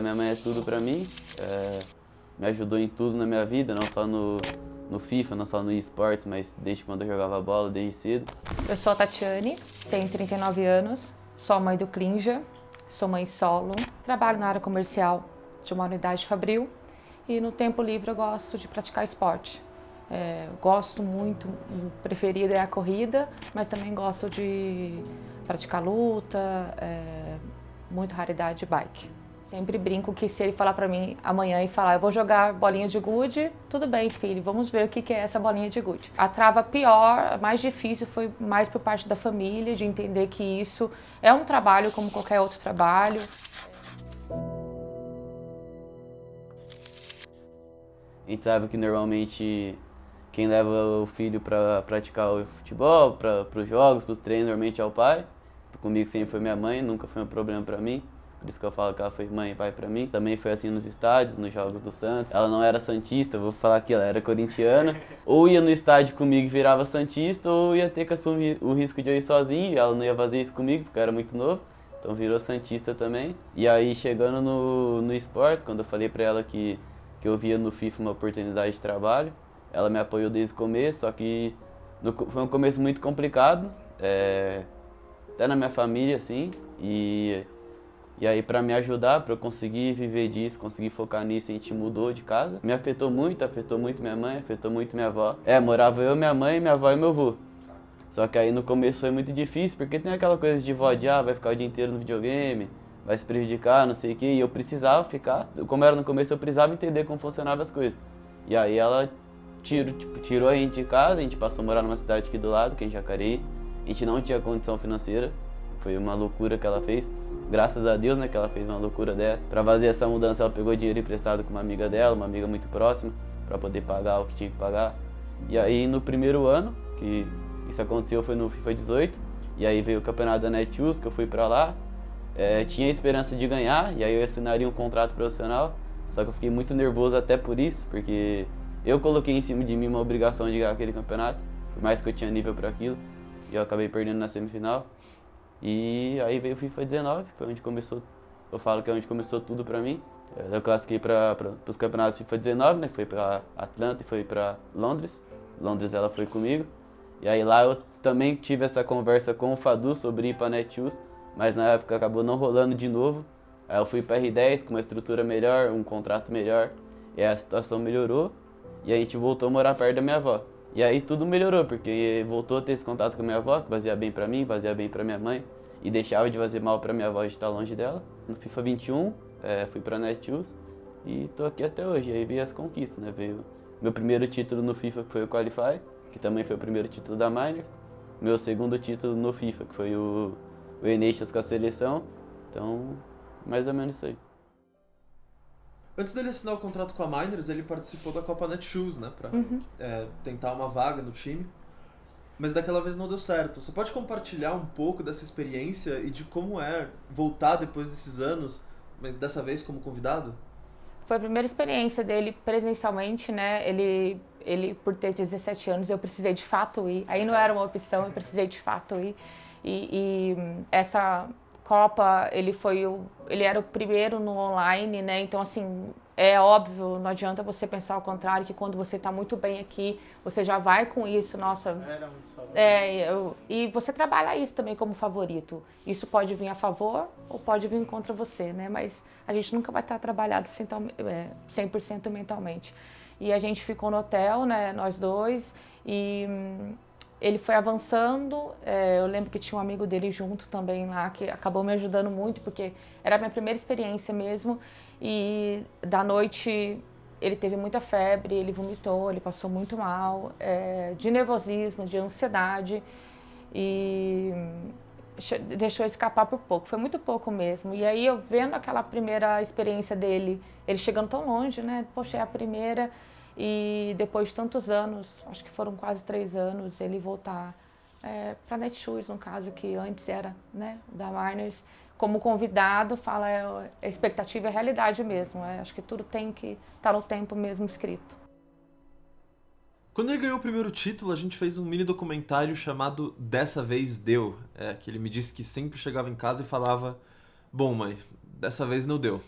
Minha mãe é tudo pra mim, me ajudou em tudo na minha vida, não só no FIFA, não só no esportes, mas desde quando eu jogava bola, desde cedo. Eu sou a Tatiane, tenho 39 anos, sou a mãe do Klinger, sou mãe solo, trabalho na área comercial de uma unidade fabril e no tempo livre eu gosto de praticar esporte. Gosto muito, o preferido é a corrida, mas também gosto de praticar luta, muito raridade de bike. Sempre brinco que se ele falar pra mim amanhã e falar eu vou jogar bolinha de gude, tudo bem, filho, vamos ver o que é essa bolinha de gude. A trava pior, a mais difícil foi mais por parte da família, de entender que isso é um trabalho como qualquer outro trabalho. A gente sabe que normalmente quem leva o filho para praticar o futebol, para os jogos, para os treinos, normalmente é o pai. Comigo sempre foi minha mãe, nunca foi um problema para mim. Por isso que eu falo que ela foi mãe e pai pra mim. Também foi assim nos estádios, nos jogos do Santos. Ela não era santista, vou falar que ela era corintiana. Ou ia no estádio comigo e virava santista, ou ia ter que assumir o risco de eu ir sozinho. Ela não ia fazer isso comigo, porque eu era muito novo. Então virou santista também. E aí chegando no esportes, quando eu falei pra ela que eu via no FIFA uma oportunidade de trabalho, ela me apoiou desde o começo, só que foi um começo muito complicado. Até na minha família, assim. E aí, pra me ajudar, pra eu conseguir viver disso, conseguir focar nisso, a gente mudou de casa. Me afetou muito minha mãe, afetou muito minha avó. Morava eu, minha mãe, minha avó e meu avô. Só que aí no começo foi muito difícil, porque tem aquela coisa de vó de, vai ficar o dia inteiro no videogame, vai se prejudicar, não sei o quê. E eu precisava ficar, como era no começo, eu precisava entender como funcionavam as coisas. E aí ela tirou a gente de casa, a gente passou a morar numa cidade aqui do lado, que é em Jacareí. A gente não tinha condição financeira, foi uma loucura que ela fez. Graças a Deus, né, que ela fez uma loucura dessa. Pra fazer essa mudança, ela pegou dinheiro emprestado com uma amiga dela, uma amiga muito próxima, pra poder pagar o que tinha que pagar. E aí, no primeiro ano, que isso aconteceu, foi no FIFA 18, e aí veio o campeonato da Netshoes, que eu fui pra lá. Tinha a esperança de ganhar, e aí eu assinaria um contrato profissional, só que eu fiquei muito nervoso até por isso, porque eu coloquei em cima de mim uma obrigação de ganhar aquele campeonato, por mais que eu tinha nível para aquilo, e eu acabei perdendo na semifinal. E aí veio o FIFA 19, foi onde começou, eu falo que é onde começou tudo pra mim. Eu classifiquei para os campeonatos FIFA 19, né, que foi para Atlanta e foi para Londres. Londres ela foi comigo. E aí lá eu também tive essa conversa com o Fadu sobre ir para Netshoes, mas na época acabou não rolando de novo. Aí eu fui para R10 com uma estrutura melhor, um contrato melhor, e aí a situação melhorou e a gente voltou a morar perto da minha avó. E aí tudo melhorou, porque voltou a ter esse contato com a minha avó, que fazia bem pra mim, fazia bem pra minha mãe, e deixava de fazer mal pra minha avó de estar longe dela. No FIFA 21, fui pra Netshoes e tô aqui até hoje. E aí veio as conquistas, né? Veio meu primeiro título no FIFA, que foi o Qualify, que também foi o primeiro título da Minor. Meu segundo título no FIFA, que foi o E-Nations com a seleção. Então, mais ou menos isso aí. Antes dele assinar o contrato com a Miners, ele participou da Copa Netshoes, né? Pra tentar uma vaga no time. Mas daquela vez não deu certo. Você pode compartilhar um pouco dessa experiência e de como é voltar depois desses anos, mas dessa vez como convidado? Foi a primeira experiência dele presencialmente, né? Ele por ter 17 anos, eu precisei de fato ir. Aí não era uma opção, eu precisei de fato ir. E essa Copa, ele era o primeiro no online, né? Então, assim, é óbvio, não adianta você pensar ao contrário, que quando você está muito bem aqui, você já vai com isso, nossa... Era muito favorito. E você trabalha isso também como favorito. Isso pode vir a favor ou pode vir contra você, né? Mas a gente nunca vai estar trabalhado 100% mentalmente. E a gente ficou no hotel, né, nós dois, e ele foi avançando. Eu lembro que tinha um amigo dele junto também lá, que acabou me ajudando muito, porque era a minha primeira experiência mesmo. E da noite ele teve muita febre, ele vomitou, ele passou muito mal, de nervosismo, de ansiedade, e deixou escapar por pouco, foi muito pouco mesmo. E aí eu vendo aquela primeira experiência dele, ele chegando tão longe, né? Poxa, é a primeira, e depois de tantos anos, acho que foram quase 3 anos, ele voltar para Netshoes, no caso, que antes era, né, da Miners, como convidado, fala, a expectativa é a realidade mesmo. Acho que tudo tem que estar no tempo mesmo escrito. Quando ele ganhou o primeiro título, a gente fez um mini documentário chamado Dessa Vez Deu, que ele me disse que sempre chegava em casa e falava: bom, mãe, dessa vez não deu.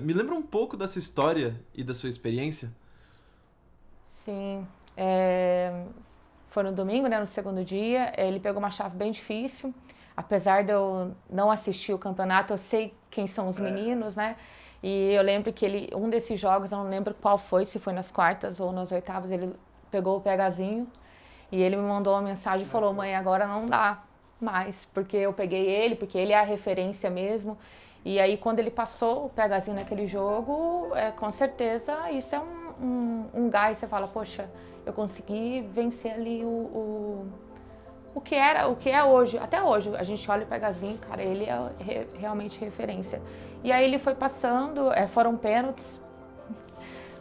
Me lembra um pouco dessa história e da sua experiência? Sim. Foi no domingo, né, no segundo dia. Ele pegou uma chave bem difícil. Apesar de eu não assistir o campeonato, eu sei quem são os meninos, né? E eu lembro que um desses jogos, eu não lembro qual foi, se foi nas quartas ou nas oitavas, ele pegou o pegazinho e ele me mandou uma mensagem e falou: mãe, agora não dá mais, porque eu peguei ele, porque ele é a referência mesmo. E aí, quando ele passou o pegazinho naquele jogo, com certeza isso é um gás. Você fala: poxa, eu consegui vencer ali o que é hoje. Até hoje, a gente olha o pegazinho, cara, ele é realmente referência. E aí ele foi passando, foram pênaltis.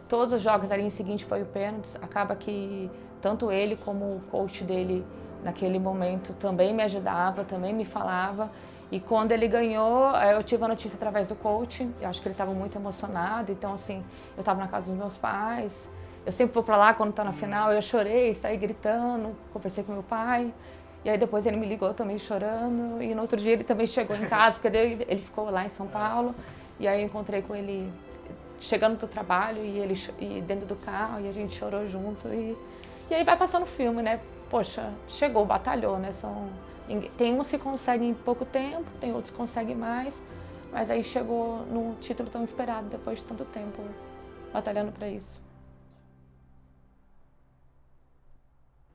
Todos os jogos ali em seguinte foi o pênaltis. Acaba que tanto ele como o coach dele, naquele momento, também me ajudava, também me falava. E quando ele ganhou, eu tive a notícia através do coach. Eu acho que ele estava muito emocionado. Então, assim, eu estava na casa dos meus pais. Eu sempre vou para lá quando está na final. Eu chorei, saí gritando, conversei com meu pai. E aí depois ele me ligou também chorando. E no outro dia ele também chegou em casa, porque ele ficou lá em São Paulo. E aí eu encontrei com ele chegando do trabalho e dentro do carro. E a gente chorou junto. E aí vai passando o filme, né? Poxa, chegou, batalhou, né? Tem uns que conseguem em pouco tempo, tem outros que conseguem mais, mas aí chegou no título tão esperado depois de tanto tempo batalhando para isso.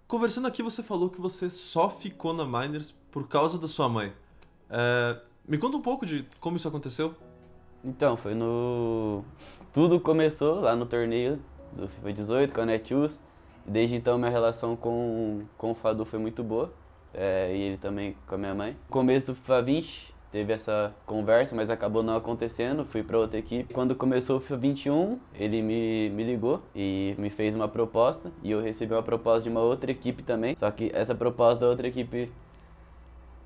Conversando aqui, você falou que você só ficou na Miners por causa da sua mãe. Me conta um pouco de como isso aconteceu. Então, tudo começou lá no torneio do FIFA 18 com a Netshoes. Desde então minha relação com o Fadu foi muito boa. E ele também com a minha mãe. No começo do FIFA 20 teve essa conversa, mas acabou não acontecendo, fui para outra equipe. Quando começou o FIFA 21, ele me ligou e me fez uma proposta, e eu recebi uma proposta de uma outra equipe também, só que essa proposta da outra equipe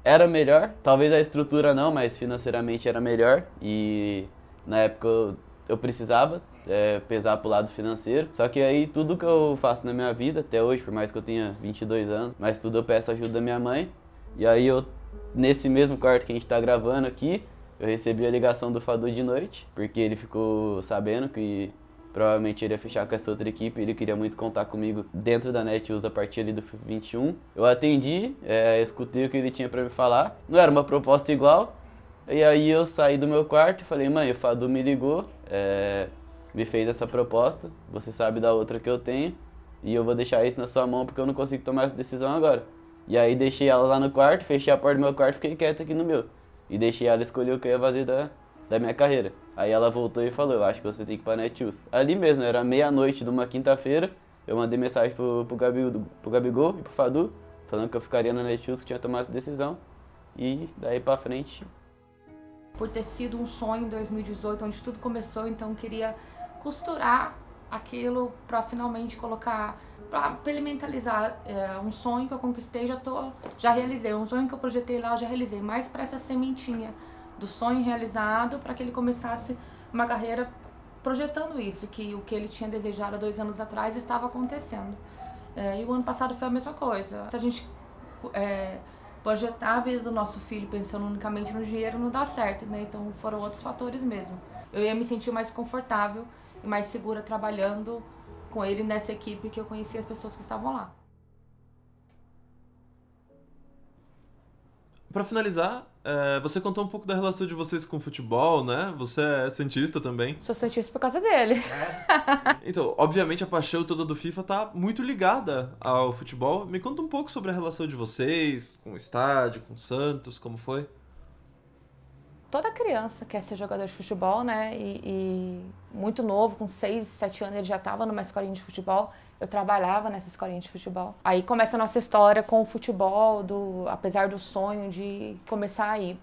era melhor, talvez a estrutura não, mas financeiramente era melhor, e na época eu precisava pesar pro lado financeiro. Só que aí tudo que eu faço na minha vida, até hoje, por mais que eu tenha 22 anos, mas tudo eu peço ajuda da minha mãe. E aí nesse mesmo quarto que a gente tá gravando aqui, eu recebi a ligação do Fadu de noite, porque ele ficou sabendo que provavelmente ele ia fechar com essa outra equipe, ele queria muito contar comigo dentro da Netshoes a partir ali do FIFA 21. Eu atendi, escutei o que ele tinha pra me falar, não era uma proposta igual. E aí eu saí do meu quarto e falei: mãe, o Fadu me ligou, me fez essa proposta, você sabe da outra que eu tenho, e eu vou deixar isso na sua mão porque eu não consigo tomar essa decisão agora. E aí deixei ela lá no quarto, fechei a porta do meu quarto e fiquei quieto aqui no meu. E deixei ela escolher o que eu ia fazer da minha carreira. Aí ela voltou e falou: eu acho que você tem que ir pra Netshoes. Ali mesmo, era meia-noite de uma quinta-feira, eu mandei mensagem pro Gabigol e pro Fadu, falando que eu ficaria na Netshoes, que tinha tomado essa decisão. E daí pra frente... Por ter sido um sonho em 2018, onde tudo começou, então eu queria costurar aquilo para finalmente colocar, para mentalizar um sonho que eu conquistei, já realizei, um sonho que eu projetei lá, eu já realizei, mais para essa sementinha do sonho realizado, para que ele começasse uma carreira projetando isso, que o que ele tinha desejado há 2 anos atrás estava acontecendo. E o ano passado foi a mesma coisa. Se a gente projetar a vida do nosso filho pensando unicamente no dinheiro, não dá certo, né? Então foram outros fatores mesmo. Eu ia me sentir mais confortável e mais segura trabalhando com ele nessa equipe, que eu conhecia as pessoas que estavam lá. Pra finalizar, você contou um pouco da relação de vocês com o futebol, né? Você é santista também. Sou santista por causa dele. Então, obviamente a paixão toda do FIFA tá muito ligada ao futebol. Me conta um pouco sobre a relação de vocês com o estádio, com o Santos, como foi? Toda criança quer ser jogador de futebol, né? E muito novo, com 6, 7 anos, ele já estava numa escolinha de futebol. Eu trabalhava nessa escolinha de futebol. Aí começa a nossa história com o futebol, apesar do sonho de começar aí.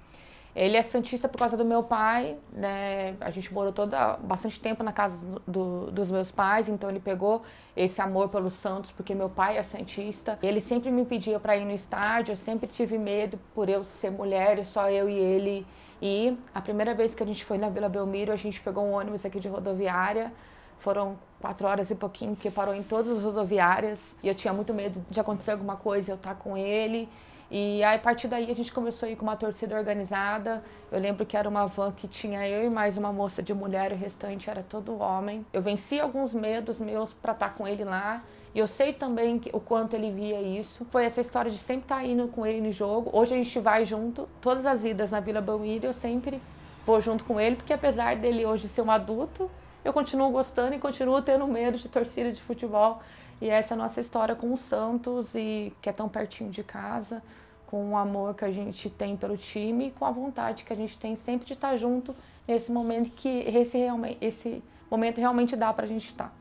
Ele é santista por causa do meu pai, né? A gente morou bastante tempo na casa dos meus pais, então ele pegou esse amor pelo Santos, porque meu pai é santista. Ele sempre me pedia para ir no estádio, eu sempre tive medo por eu ser mulher, só eu e ele. E a primeira vez que a gente foi na Vila Belmiro, a gente pegou um ônibus aqui de rodoviária. Foram 4 horas e pouquinho, porque parou em todas as rodoviárias. E eu tinha muito medo de acontecer alguma coisa, eu estar com ele. E aí, a partir daí a gente começou a ir com uma torcida organizada. Eu lembro que era uma van que tinha eu e mais uma moça de mulher, e o restante era todo homem. Eu venci alguns medos meus para estar com ele lá. E eu sei também o quanto ele via isso. Foi essa história de sempre estar indo com ele no jogo. Hoje a gente vai junto. Todas as idas na Vila Belmiro eu sempre vou junto com ele, porque apesar dele hoje ser um adulto, eu continuo gostando e continuo tendo medo de torcida de futebol. E essa é a nossa história com o Santos, e que é tão pertinho de casa, com o amor que a gente tem pelo time e com a vontade que a gente tem sempre de estar junto nesse momento que esse momento realmente dá pra gente estar.